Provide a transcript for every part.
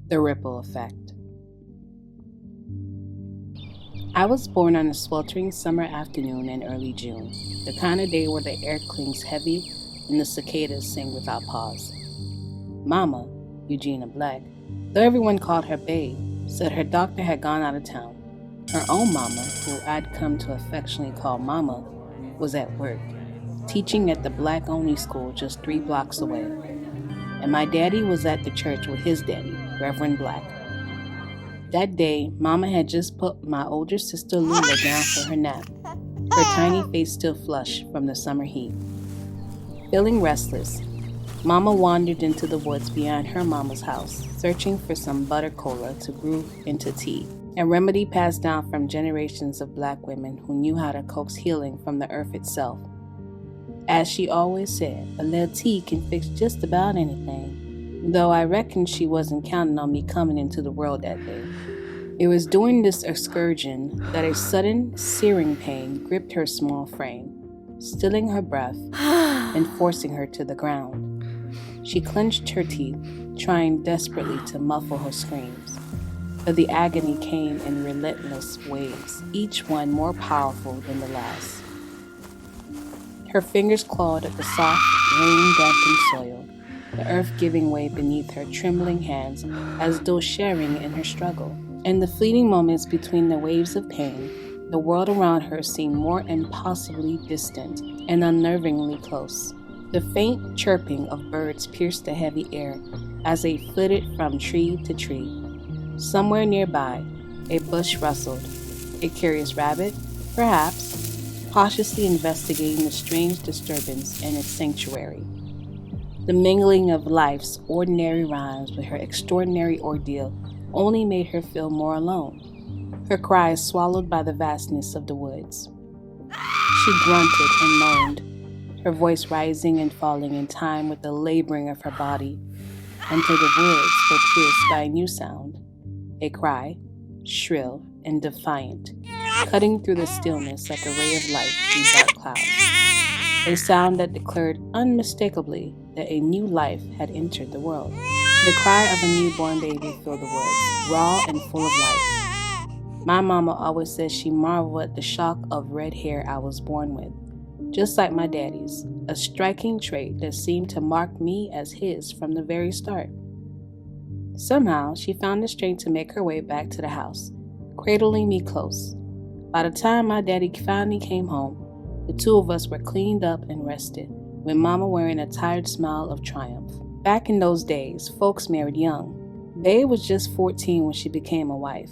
The Ripple Effect. I was born on a sweltering summer afternoon in early June, the kind of day where the air clings heavy and the cicadas sing without pause. Mama, Eugenia Black, though everyone called her Babe, said her doctor had gone out of town. Her own mama, who I'd come to affectionately call Mama, was at work, teaching at the black only school just 3 blocks away. And my daddy was at the church with his daddy, Reverend Black. That day, Mama had just put my older sister Lula down for her nap, her tiny face still flushed from the summer heat. Feeling restless, Mama wandered into the woods behind her mama's house, searching for some butter cola to brew into tea, a remedy passed down from generations of black women who knew how to coax healing from the earth itself. As she always said, a little tea can fix just about anything, though I reckon she wasn't counting on me coming into the world that day. It was during this excursion that a sudden, searing pain gripped her small frame, stilling her breath and forcing her to the ground. She clenched her teeth, trying desperately to muffle her screams, but the agony came in relentless waves, each one more powerful than the last. Her fingers clawed at the soft, rain-dampened soil, the earth giving way beneath her trembling hands as though sharing in her struggle. In the fleeting moments between the waves of pain, the world around her seemed more impossibly distant and unnervingly close. The faint chirping of birds pierced the heavy air as they flitted from tree to tree. Somewhere nearby, a bush rustled, a curious rabbit, perhaps, cautiously investigating the strange disturbance in its sanctuary. The mingling of life's ordinary rhymes with her extraordinary ordeal only made her feel more alone, her cries swallowed by the vastness of the woods. She grunted and moaned, her voice rising and falling in time with the laboring of her body, until the woods were pierced by a new sound, a cry, shrill and defiant, cutting through the stillness like a ray of light through dark clouds, a sound that declared unmistakably that a new life had entered the world. The cry of a newborn baby filled the woods, raw and full of life. My mama always said she marveled at the shock of red hair I was born with, just like my daddy's, a striking trait that seemed to mark me as his from the very start. Somehow, she found the strength to make her way back to the house, cradling me close. By the time my daddy finally came home, the two of us were cleaned up and rested, with Mama wearing a tired smile of triumph. Back in those days, folks married young. Babe was just 14 when she became a wife.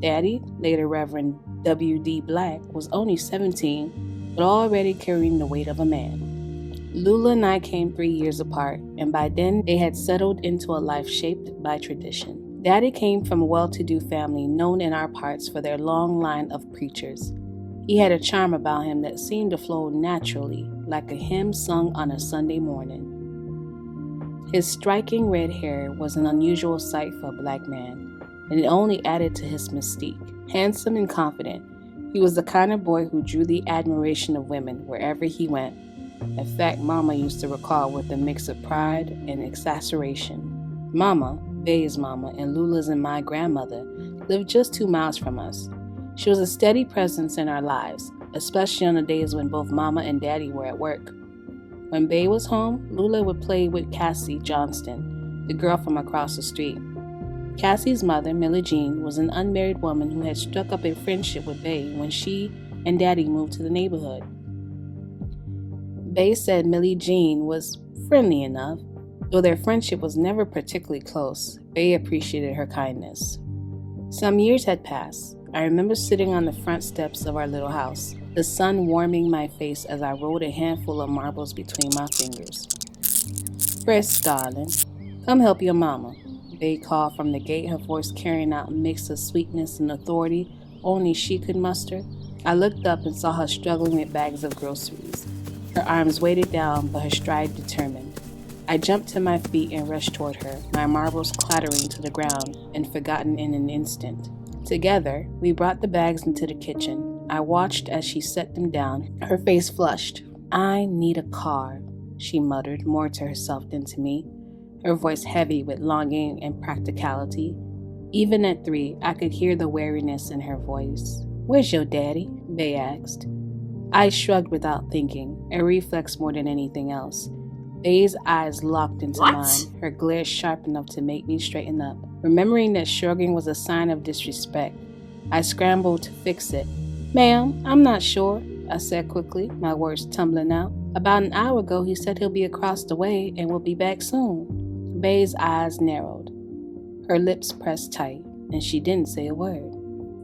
Daddy, later Reverend W.D. Black, was only 17, but already carrying the weight of a man. Lula and I came 3 years apart, and by then they had settled into a life shaped by tradition. Daddy came from a well-to-do family known in our parts for their long line of preachers. He had a charm about him that seemed to flow naturally, like a hymn sung on a Sunday morning. His striking red hair was an unusual sight for a black man, and it only added to his mystique. Handsome and confident, he was the kind of boy who drew the admiration of women wherever he went. In fact, Mama used to recall with a mix of pride and exasperation. Mama, Bae's mama, and Lula's and my grandmother lived just 2 miles from us. She was a steady presence in our lives, especially on the days when both Mama and Daddy were at work. When Bae was home, Lula would play with Cassie Johnston, the girl from across the street. Cassie's mother, Millie Jean, was an unmarried woman who had struck up a friendship with Bae when she and Daddy moved to the neighborhood. Bae said Millie Jean was friendly enough, though their friendship was never particularly close. Bae appreciated her kindness. Some years had passed. I remember sitting on the front steps of our little house, the sun warming my face as I rolled a handful of marbles between my fingers. "Frisk, darling, come help your mama," Bae called from the gate, her voice carrying out a mix of sweetness and authority only she could muster. I looked up and saw her struggling with bags of groceries, her arms weighted down but her stride determined. I jumped to my feet and rushed toward her, my marbles clattering to the ground and forgotten in an instant. Together, we brought the bags into the kitchen. I watched as she set them down, her face flushed. "I need a car," she muttered, more to herself than to me. her voice heavy with longing and practicality. Even at 3, I could hear the weariness in her voice. "Where's your daddy?" Bay asked. I shrugged without thinking, a reflex more than anything else. Bay's eyes locked into mine, her glare sharp enough to make me straighten up. Remembering that shrugging was a sign of disrespect, I scrambled to fix it. "Ma'am, I'm not sure," I said quickly, my words tumbling out. "About an hour ago, he said he'll be across the way and will be back soon." Bay's eyes narrowed. Her lips pressed tight, and she didn't say a word.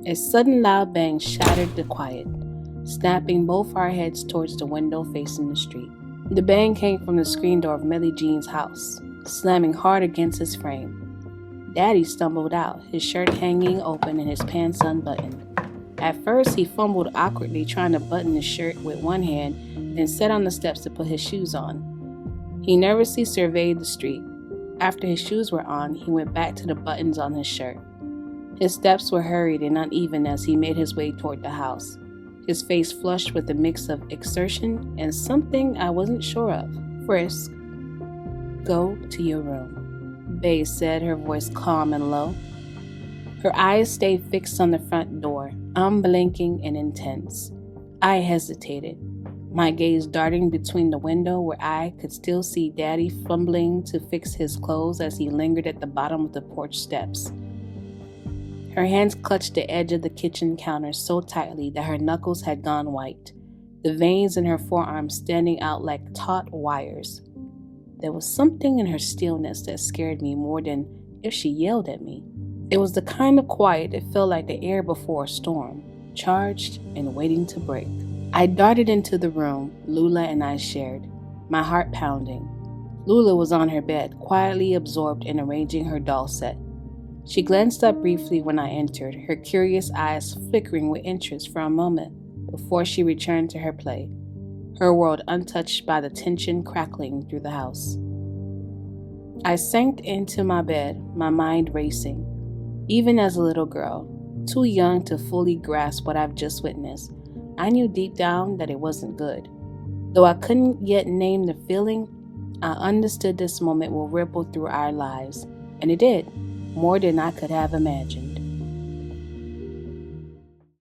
A sudden loud bang shattered the quiet, snapping both our heads towards the window facing the street. The bang came from the screen door of Millie Jean's house, slamming hard against his frame. Daddy stumbled out, his shirt hanging open and his pants unbuttoned. At first, he fumbled awkwardly trying to button his shirt with one hand, then sat on the steps to put his shoes on. He nervously surveyed the street. After his shoes were on, he went back to the buttons on his shirt. His steps were hurried and uneven as he made his way toward the house, his face flushed with a mix of exertion and something I wasn't sure of. "Frisk, go to your room," Bay said, her voice calm and low. Her eyes stayed fixed on the front door, unblinking and intense. I hesitated, my gaze darting between the window where I could still see Daddy fumbling to fix his clothes as he lingered at the bottom of the porch steps. Her hands clutched the edge of the kitchen counter so tightly that her knuckles had gone white, the veins in her forearms standing out like taut wires. There was something in her stillness that scared me more than if she yelled at me. It was the kind of quiet that felt like the air before a storm, charged and waiting to break. I darted into the room Lula and I shared, my heart pounding. Lula was on her bed, quietly absorbed in arranging her doll set. She glanced up briefly when I entered, her curious eyes flickering with interest for a moment before she returned to her play, her world untouched by the tension crackling through the house. I sank into my bed, my mind racing. Even as a little girl, too young to fully grasp what I've just witnessed, I knew deep down that it wasn't good. Though I couldn't yet name the feeling, I understood this moment will ripple through our lives, and it did, more than I could have imagined.